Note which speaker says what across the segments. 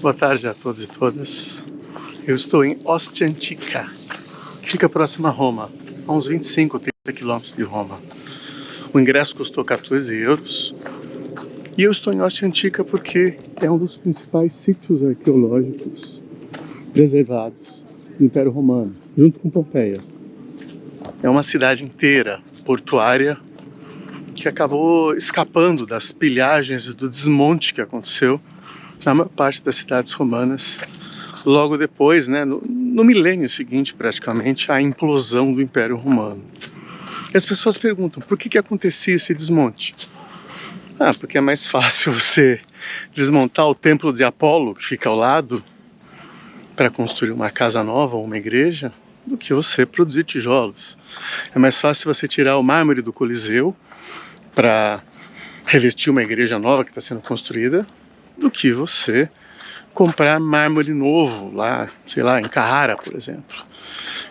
Speaker 1: Boa tarde a todos e todas. Eu estou em Ostia Antica, que fica próximo a Roma, a uns 25 ou 30 quilômetros de Roma. O ingresso custou 14 euros. E eu estou em Ostia Antica porque é um dos principais sítios arqueológicos preservados do Império Romano, junto com Pompeia. É uma cidade inteira portuária que acabou escapando das pilhagens e do desmonte que aconteceu na maior parte das cidades romanas, logo depois, no milênio seguinte, praticamente, à implosão do Império Romano. E as pessoas perguntam, por que acontecia esse desmonte? Porque é mais fácil você desmontar o templo de Apolo, que fica ao lado, para construir uma casa nova ou uma igreja, do que você produzir tijolos. É mais fácil você tirar o mármore do Coliseu para revestir uma igreja nova que está sendo construída, do que você comprar mármore novo lá, sei lá, em Carrara, por exemplo.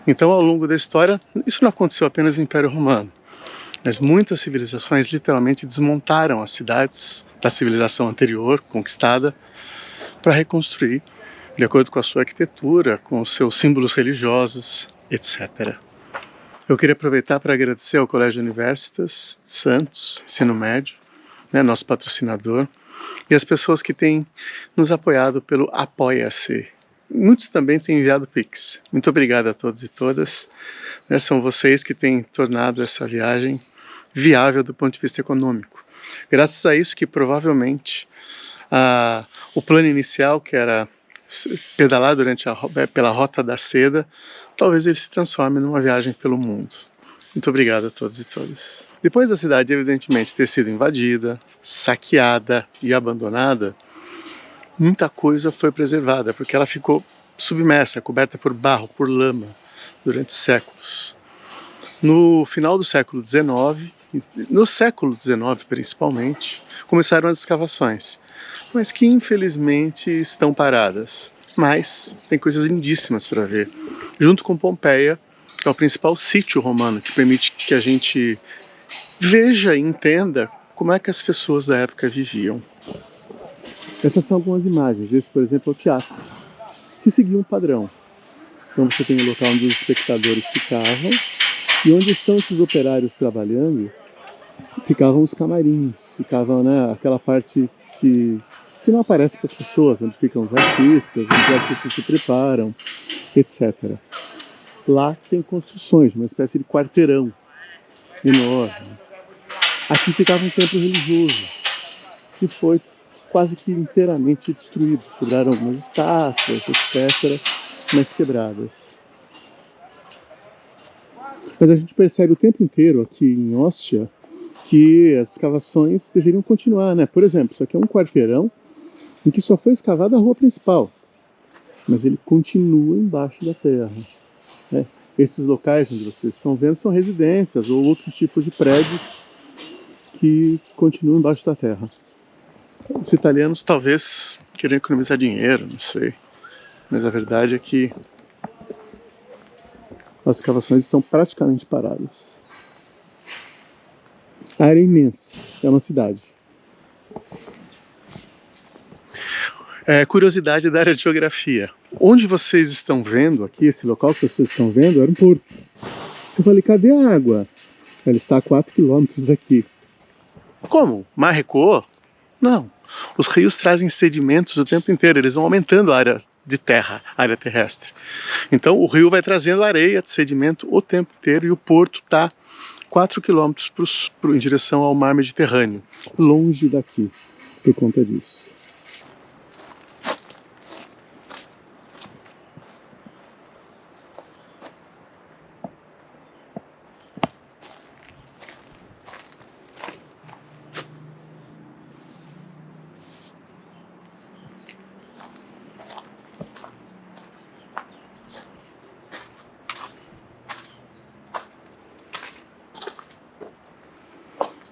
Speaker 1: Então, ao longo da história, isso não aconteceu apenas no Império Romano, mas muitas civilizações literalmente desmontaram as cidades da civilização anterior, conquistada, para reconstruir, de acordo com a sua arquitetura, com os seus símbolos religiosos, etc. Eu queria aproveitar para agradecer ao Colégio Universitas de Santos, ensino médio, nosso patrocinador, e as pessoas que têm nos apoiado pelo Apoia-se. Muitos também têm enviado Pix. Muito obrigado a todos e todas. São vocês que têm tornado essa viagem viável do ponto de vista econômico. Graças a isso que provavelmente o plano inicial, que era pedalar pela Rota da Seda, talvez ele se transforme numa viagem pelo mundo. Muito obrigado a todos e todas. Depois da cidade, evidentemente, ter sido invadida, saqueada e abandonada, muita coisa foi preservada, porque ela ficou submersa, coberta por barro, por lama, durante séculos. No final do século XIX, no século XIX principalmente, começaram as escavações, mas que infelizmente estão paradas. Mas tem coisas lindíssimas para ver. Junto com Pompeia, que é o principal sítio romano, que permite que a gente veja e entenda como é que as pessoas da época viviam. Essas são algumas imagens. Esse, por exemplo, é o teatro, que seguia um padrão. Então você tem o local onde os espectadores ficavam, e onde estão esses operários trabalhando, ficavam os camarins, ficava aquela parte que não aparece para as pessoas, onde ficam os artistas, onde os artistas se preparam, etc. Lá tem construções, uma espécie de quarteirão enorme. Aqui ficava um templo religioso, que foi quase que inteiramente destruído. Sobraram algumas estátuas, etc., mas quebradas. Mas a gente percebe o tempo inteiro aqui em Ostia que as escavações deveriam continuar, Por exemplo, isso aqui é um quarteirão em que só foi escavada a rua principal, mas ele continua embaixo da terra. Esses locais onde vocês estão vendo são residências ou outros tipos de prédios que continuam embaixo da terra. Os italianos talvez queriam economizar dinheiro, não sei, mas a verdade é que as escavações estão praticamente paradas. A área é imensa, é uma cidade. Curiosidade da área de geografia. Onde vocês estão vendo aqui, esse local que vocês estão vendo, era um porto. Eu falei, cadê a água? Ela está a 4 quilômetros daqui. Como? O mar recuou? Não. Os rios trazem sedimentos o tempo inteiro, eles vão aumentando a área de terra, a área terrestre. Então o rio vai trazendo areia, sedimento o tempo inteiro, e o porto está 4 quilômetros em direção ao mar Mediterrâneo, longe daqui, por conta disso.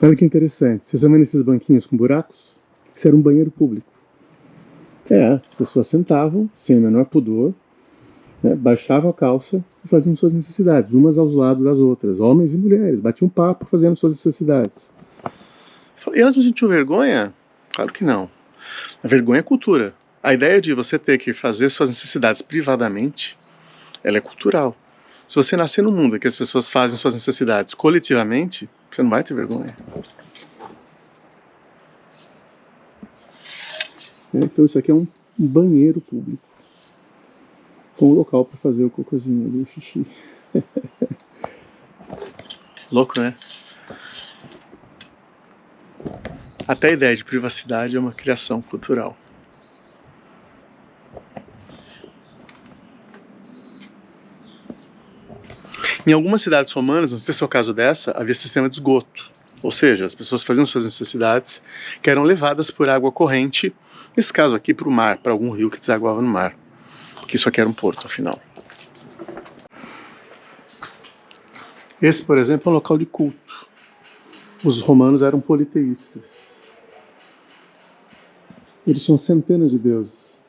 Speaker 1: Olha que interessante, vocês estão vendo esses banquinhos com buracos? Isso era um banheiro público. As pessoas sentavam, sem o menor pudor, baixavam a calça e faziam suas necessidades, umas ao lado das outras, homens e mulheres, batiam papo fazendo suas necessidades. E elas não sentiam vergonha? Claro que não. A vergonha é cultura. A ideia de você ter que fazer suas necessidades privadamente, ela é cultural. Se você nascer num mundo em que as pessoas fazem suas necessidades coletivamente, você não vai ter vergonha. Então isso aqui é um banheiro público, com um local para fazer o cocôzinho ali, o xixi. Louco, né? Até a ideia de privacidade é uma criação cultural. Em algumas cidades romanas, não sei se é o caso dessa, havia sistema de esgoto. Ou seja, as pessoas faziam suas necessidades que eram levadas por água corrente, nesse caso aqui para o mar, para algum rio que desaguava no mar. Porque isso aqui era um porto, afinal. Esse, por exemplo, é um local de culto. Os romanos eram politeístas. Eles tinham centenas de deuses.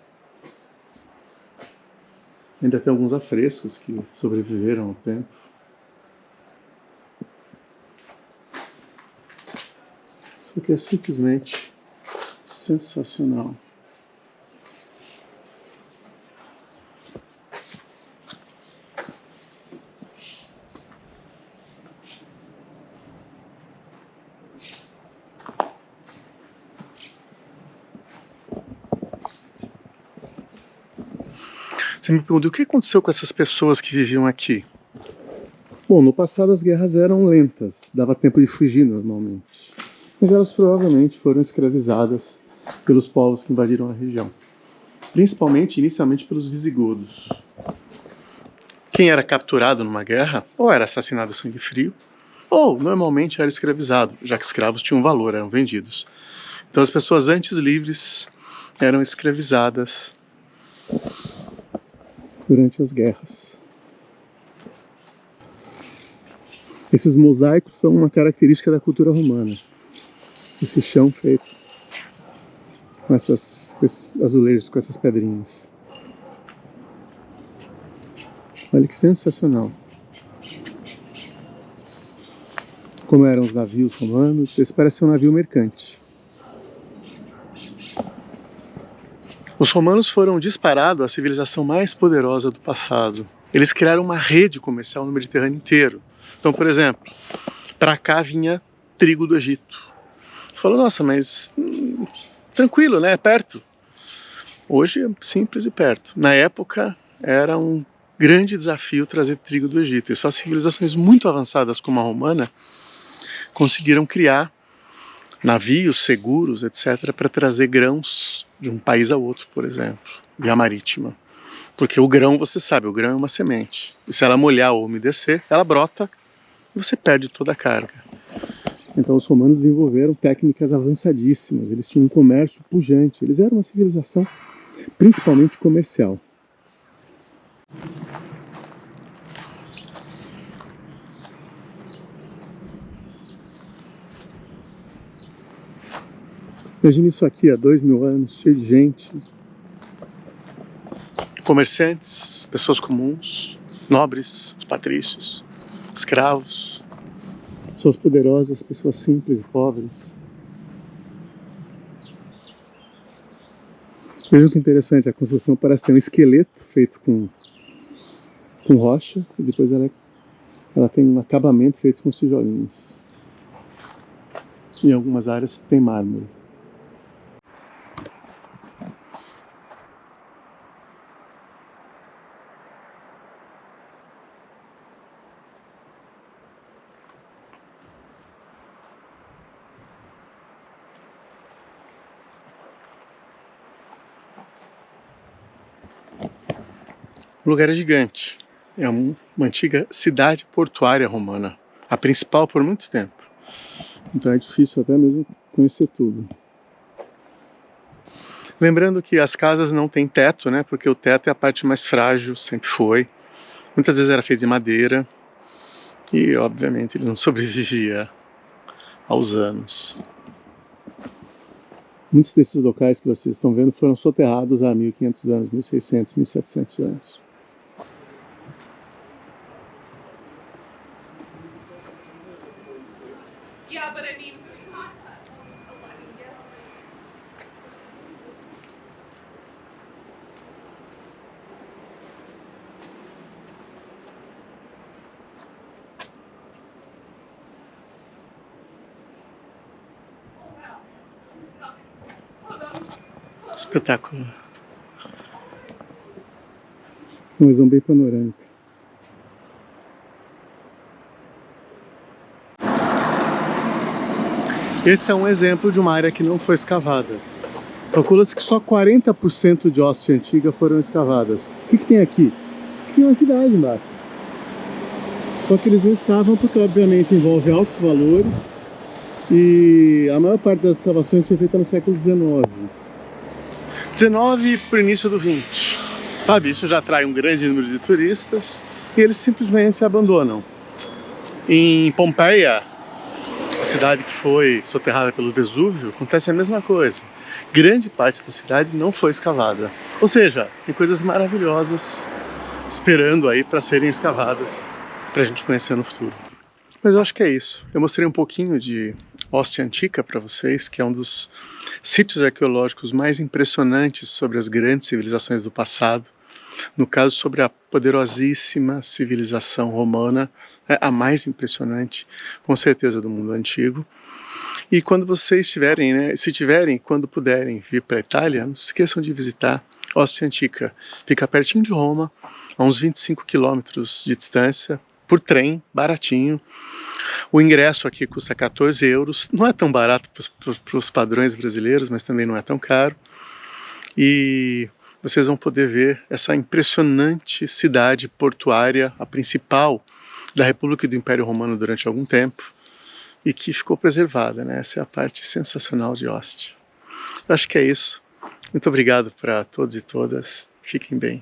Speaker 1: Ainda tem alguns afrescos que sobreviveram ao tempo. Isso aqui é simplesmente sensacional. Você me pergunta, o que aconteceu com essas pessoas que viviam aqui? Bom, no passado as guerras eram lentas, dava tempo de fugir normalmente. Mas elas provavelmente foram escravizadas pelos povos que invadiram a região. Principalmente, inicialmente, pelos visigodos. Quem era capturado numa guerra, ou era assassinado a sangue frio, ou normalmente era escravizado, já que escravos tinham valor, eram vendidos. Então as pessoas antes livres eram escravizadas durante as guerras. Esses mosaicos são uma característica da cultura romana. Esse chão feito com esses azulejos, com essas pedrinhas. Olha que sensacional. Como eram os navios romanos, esse parece ser um navio mercante. Os romanos foram disparado a civilização mais poderosa do passado. Eles criaram uma rede comercial no Mediterrâneo inteiro. Então, por exemplo, para cá vinha trigo do Egito. Você falou, nossa, mas tranquilo, né? É perto. Hoje é simples e perto. Na época era um grande desafio trazer trigo do Egito. E só civilizações muito avançadas como a romana conseguiram criar navios seguros, etc., para trazer grãos de um país a outro, por exemplo, via marítima. Porque o grão, você sabe, o grão é uma semente. E se ela molhar ou umedecer, ela brota e você perde toda a carga. Então os romanos desenvolveram técnicas avançadíssimas, eles tinham um comércio pujante, eles eram uma civilização principalmente comercial. Imagine isso aqui há 2000 anos, cheio de gente. Comerciantes, pessoas comuns, nobres, os patrícios, escravos, pessoas poderosas, pessoas simples e pobres. Veja que interessante, a construção parece ter um esqueleto feito com rocha, e depois ela tem um acabamento feito com tijolinhos. Em algumas áreas tem mármore. O lugar é gigante. É uma antiga cidade portuária romana. A principal por muito tempo. Então é difícil até mesmo conhecer tudo. Lembrando que as casas não têm teto, né? Porque o teto é a parte mais frágil, sempre foi. Muitas vezes era feito de madeira. E, obviamente, ele não sobrevivia aos anos. Muitos desses locais que vocês estão vendo foram soterrados há 1500 anos, 1600, 1700 anos. Espetáculo. Uma visão bem panorâmica. Esse é um exemplo de uma área que não foi escavada. Calcula-se que só 40% de Ostia antiga foram escavadas. O que tem aqui? Aqui tem uma cidade embaixo. Só que eles não escavam porque, obviamente, envolve altos valores e a maior parte das escavações foi feita no século XIX. 19 para o início do 20. Sabe, isso já atrai um grande número de turistas e eles simplesmente se abandonam. Em Pompeia, a cidade que foi soterrada pelo Vesúvio, acontece a mesma coisa. Grande parte da cidade não foi escavada. Ou seja, tem coisas maravilhosas esperando aí para serem escavadas, para a gente conhecer no futuro. Mas eu acho que é isso. Eu mostrei um pouquinho de Ostia Antiga para vocês, que é um dos sítios arqueológicos mais impressionantes sobre as grandes civilizações do passado. No caso, sobre a poderosíssima civilização romana, a mais impressionante, com certeza, do mundo antigo. E quando vocês tiverem, quando puderem vir para a Itália, não se esqueçam de visitar Ostia Antiga. Fica pertinho de Roma, a uns 25 quilômetros de distância, por trem, baratinho. O ingresso aqui custa 14 euros, não é tão barato para os padrões brasileiros, mas também não é tão caro. E vocês vão poder ver essa impressionante cidade portuária, a principal da República e do Império Romano durante algum tempo, e que ficou preservada, né? Essa é a parte sensacional de Ostia. Eu acho que é isso. Muito obrigado para todos e todas. Fiquem bem.